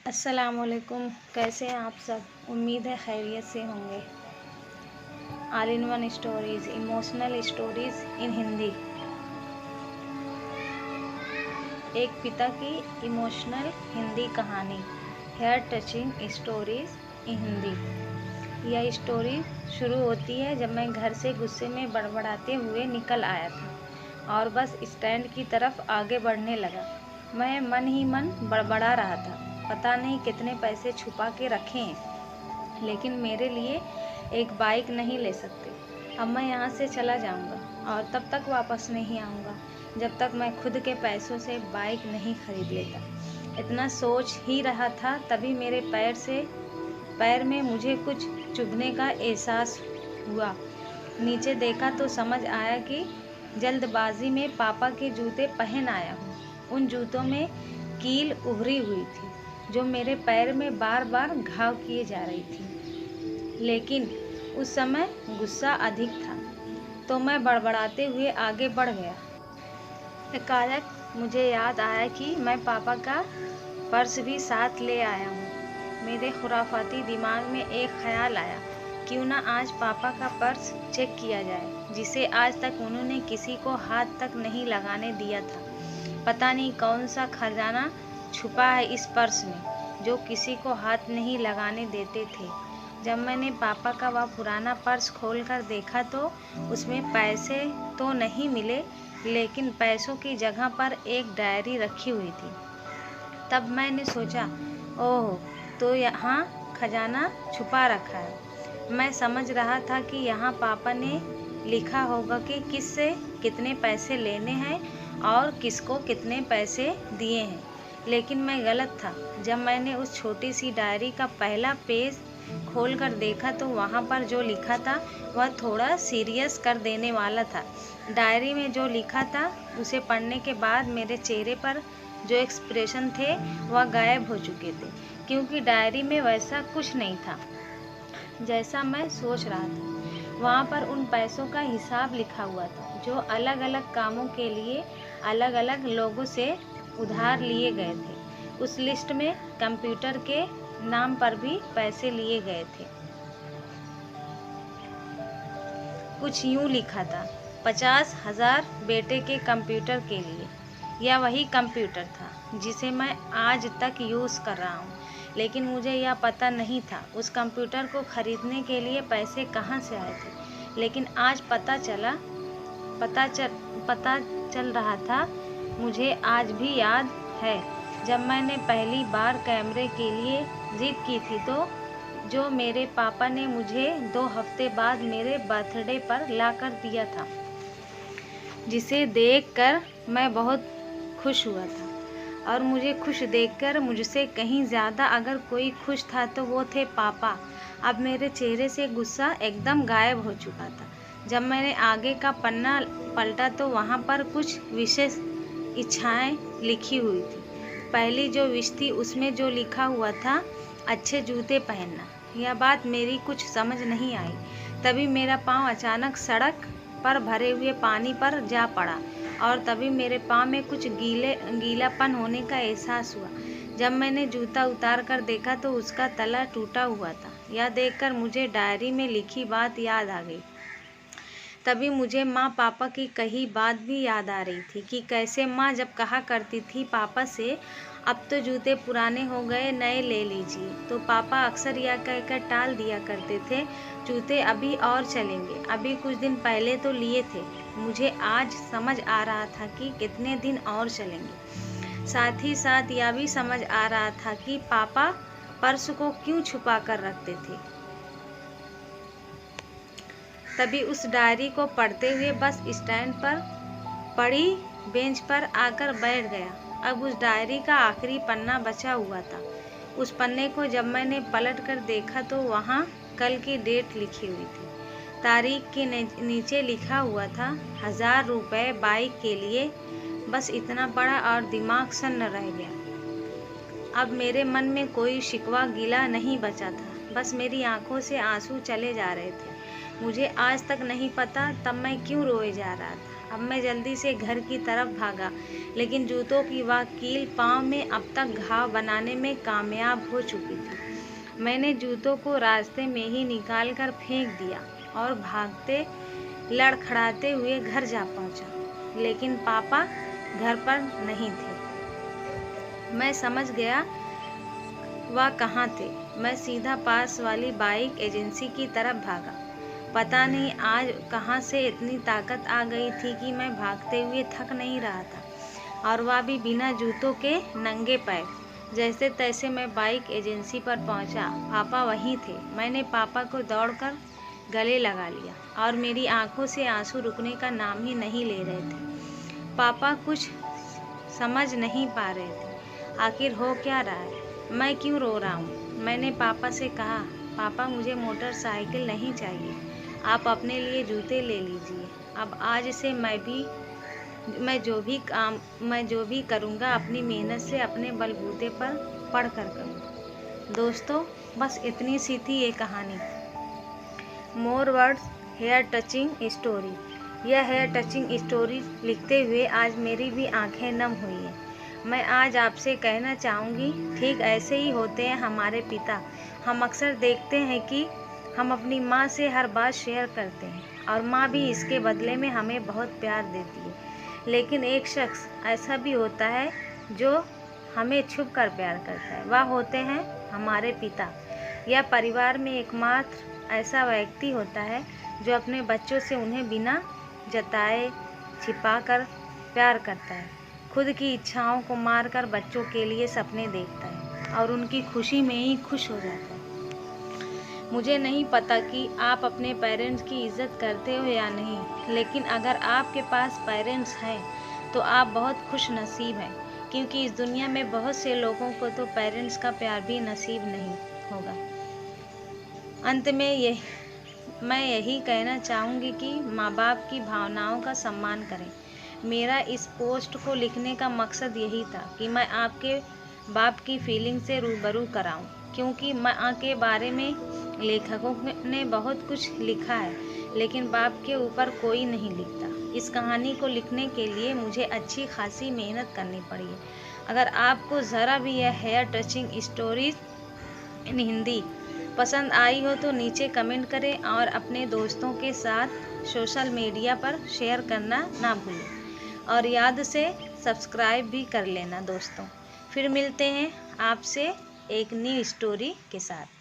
अस्सलामुअलैकुम। कैसे हैं आप सब? उम्मीद है खैरियत से होंगे। All in one stories, emotional stories in Hindi. एक पिता की इमोशनल हिंदी कहानी, heart touching stories in Hindi. यह स्टोरी शुरू होती है जब मैं घर से गुस्से में बड़बड़ाते हुए निकल आया था और बस स्टैंड की तरफ आगे बढ़ने लगा। मैं मन ही मन बड़बड़ा रहा था, पता नहीं कितने पैसे छुपा के रखे हैं, लेकिन मेरे लिए एक बाइक नहीं ले सकते। अब मैं यहाँ से चला जाऊँगा और तब तक वापस नहीं आऊँगा जब तक मैं खुद के पैसों से बाइक नहीं खरीद लेता। इतना सोच ही रहा था तभी मेरे पैर में मुझे कुछ चुभने का एहसास हुआ। नीचे देखा तो समझ आया कि जल्दबाजी में पापा के जूते पहन आया हूँ। उन जूतों में कील उभरी हुई थी जो मेरे पैर में बार बार घाव किए जा रही थी, लेकिन उस समय गुस्सा अधिक था तो मैं बड़बड़ाते हुए आगे बढ़ गया। एकाएक मुझे याद आया कि मैं पापा का पर्स भी साथ ले आया हूँ। मेरे खुराफाती दिमाग में एक ख्याल आया, क्यों ना आज पापा का पर्स चेक किया जाए, जिसे आज तक उन्होंने किसी को हाथ तक नहीं लगाने दिया था। पता नहीं कौन सा खजाना छुपा है इस पर्स में जो किसी को हाथ नहीं लगाने देते थे। जब मैंने पापा का वह पुराना पर्स खोलकर देखा तो उसमें पैसे तो नहीं मिले, लेकिन पैसों की जगह पर एक डायरी रखी हुई थी। तब मैंने सोचा, ओह, तो यहाँ खजाना छुपा रखा है। मैं समझ रहा था कि यहाँ पापा ने लिखा होगा कि किससे कितने पैसे लेने हैं और किसको कितने पैसे दिए हैं, लेकिन मैं गलत था। जब मैंने उस छोटी सी डायरी का पहला पेज खोलकर देखा तो वहाँ पर जो लिखा था वह थोड़ा सीरियस कर देने वाला था। डायरी में जो लिखा था उसे पढ़ने के बाद मेरे चेहरे पर जो एक्सप्रेशन थे वह गायब हो चुके थे, क्योंकि डायरी में वैसा कुछ नहीं था जैसा मैं सोच रहा था। वहाँ पर उन पैसों का हिसाब लिखा हुआ था जो अलग अलग कामों के लिए अलग अलग लोगों से उधार लिए गए थे। उस लिस्ट में कंप्यूटर के नाम पर भी पैसे लिए गए थे। कुछ यूँ लिखा था, 50,000 बेटे के कंप्यूटर के लिए। यह वही कंप्यूटर था जिसे मैं आज तक यूज़ कर रहा हूँ, लेकिन मुझे यह पता नहीं था उस कंप्यूटर को खरीदने के लिए पैसे कहाँ से आए थे। लेकिन आज पता चल रहा था। मुझे आज भी याद है जब मैंने पहली बार कैमरे के लिए जिद की थी तो जो मेरे पापा ने मुझे 2 हफ्ते बाद मेरे बर्थडे पर ला कर दिया था, जिसे देखकर मैं बहुत खुश हुआ था। और मुझे खुश देखकर मुझसे कहीं ज़्यादा अगर कोई खुश था तो वो थे पापा। अब मेरे चेहरे से गुस्सा एकदम गायब हो चुका था। जब मैंने आगे का पन्ना पलटा तो वहाँ पर कुछ विशेष इच्छाएं लिखी हुई थी। पहली जो विश थी उसमें जो लिखा हुआ था, अच्छे जूते पहनना। यह बात मेरी कुछ समझ नहीं आई। तभी मेरा पाँव अचानक सड़क पर भरे हुए पानी पर जा पड़ा और तभी मेरे पाँव में कुछ गीलापन होने का एहसास हुआ। जब मैंने जूता उतार कर देखा तो उसका तला टूटा हुआ था। यह देखकर मुझे डायरी में लिखी बात याद आ गई। तभी मुझे माँ पापा की कही बात भी याद आ रही थी कि कैसे माँ जब कहा करती थी पापा से, अब तो जूते पुराने हो गए, नए ले लीजिए, तो पापा अक्सर यह कहकर टाल दिया करते थे, जूते अभी और चलेंगे, अभी कुछ दिन पहले तो लिए थे। मुझे आज समझ आ रहा था कि कितने दिन और चलेंगे। साथ ही साथ यह भी समझ आ रहा था कि पापा पर्स को क्यों छुपा कर रखते थे। तभी उस डायरी को पढ़ते हुए बस स्टैंड पर पड़ी बेंच पर आकर बैठ गया। अब उस डायरी का आखिरी पन्ना बचा हुआ था। उस पन्ने को जब मैंने पलट कर देखा तो वहाँ कल की डेट लिखी हुई थी। तारीख के नीचे लिखा हुआ था 1000 रुपये बाइक के लिए। बस इतना पढ़ा और दिमाग सन्न रह गया। अब मेरे मन में कोई शिकवा गिला नहीं बचा था, बस मेरी आंखों से आंसू चले जा रहे थे। मुझे आज तक नहीं पता तब मैं क्यों रोए जा रहा था। अब मैं जल्दी से घर की तरफ भागा, लेकिन जूतों की वह कील पाँव में अब तक घाव बनाने में कामयाब हो चुकी थी। मैंने जूतों को रास्ते में ही निकाल कर फेंक दिया और भागते लड़खड़ाते हुए घर जा पहुंचा, लेकिन पापा घर पर नहीं थे। मैं समझ गया वह कहाँ थे। मैं सीधा पास वाली बाइक एजेंसी की तरफ भागा। पता नहीं आज कहाँ से इतनी ताकत आ गई थी कि मैं भागते हुए थक नहीं रहा था, और वह भी बिना जूतों के नंगे पैर। जैसे तैसे मैं बाइक एजेंसी पर पहुंचा। पापा वहीं थे। मैंने पापा को दौड़कर गले लगा लिया और मेरी आंखों से आंसू रुकने का नाम ही नहीं ले रहे थे। पापा कुछ समझ नहीं पा रहे थे। आखिर हो क्या रहा है, मैं क्यों रो रहा हूँ। मैंने पापा से कहा, पापा मुझे मोटरसाइकिल नहीं चाहिए, आप अपने लिए जूते ले लीजिए। अब आज से मैं जो भी करूँगा अपनी मेहनत से अपने बलबूते पर पढ़ कर करूँगा। दोस्तों, बस इतनी सी थी ये कहानी। More words heart touching story. यह हेयर टचिंग स्टोरी लिखते हुए आज मेरी भी आंखें नम हुई हैं। मैं आज आपसे कहना चाहूँगी, ठीक ऐसे ही होते हैं हमारे पिता। हम अक्सर देखते हैं कि हम अपनी माँ से हर बात शेयर करते हैं और माँ भी इसके बदले में हमें बहुत प्यार देती है। लेकिन एक शख्स ऐसा भी होता है जो हमें छुप कर प्यार करता है। वह होते हैं हमारे पिता। यह परिवार में एकमात्र ऐसा व्यक्ति होता है जो अपने बच्चों से उन्हें बिना जताए छिपा कर प्यार करता है। खुद की इच्छाओं को मारकर बच्चों के लिए सपने देखता है और उनकी खुशी में ही खुश हो जाता है। मुझे नहीं पता कि आप अपने पेरेंट्स की इज़्ज़त करते हो या नहीं, लेकिन अगर आपके पास पेरेंट्स हैं तो आप बहुत खुश नसीब हैं, क्योंकि इस दुनिया में बहुत से लोगों को तो पेरेंट्स का प्यार भी नसीब नहीं होगा। अंत में मैं यही कहना चाहूँगी कि माँ बाप की भावनाओं का सम्मान करें। मेरा इस पोस्ट को लिखने का मकसद यही था कि मैं आपके बाप की फीलिंग से रूबरू कराऊं, क्योंकि माँ के बारे में लेखकों ने बहुत कुछ लिखा है, लेकिन बाप के ऊपर कोई नहीं लिखता। इस कहानी को लिखने के लिए मुझे अच्छी खासी मेहनत करनी पड़ी है। अगर आपको ज़रा भी यह heart touching stories in Hindi पसंद आई हो तो नीचे कमेंट करें और अपने दोस्तों के साथ सोशल मीडिया पर शेयर करना ना भूलें, और याद से सब्सक्राइब भी कर लेना दोस्तों। फिर मिलते हैं आपसे एक न्यू स्टोरी के साथ।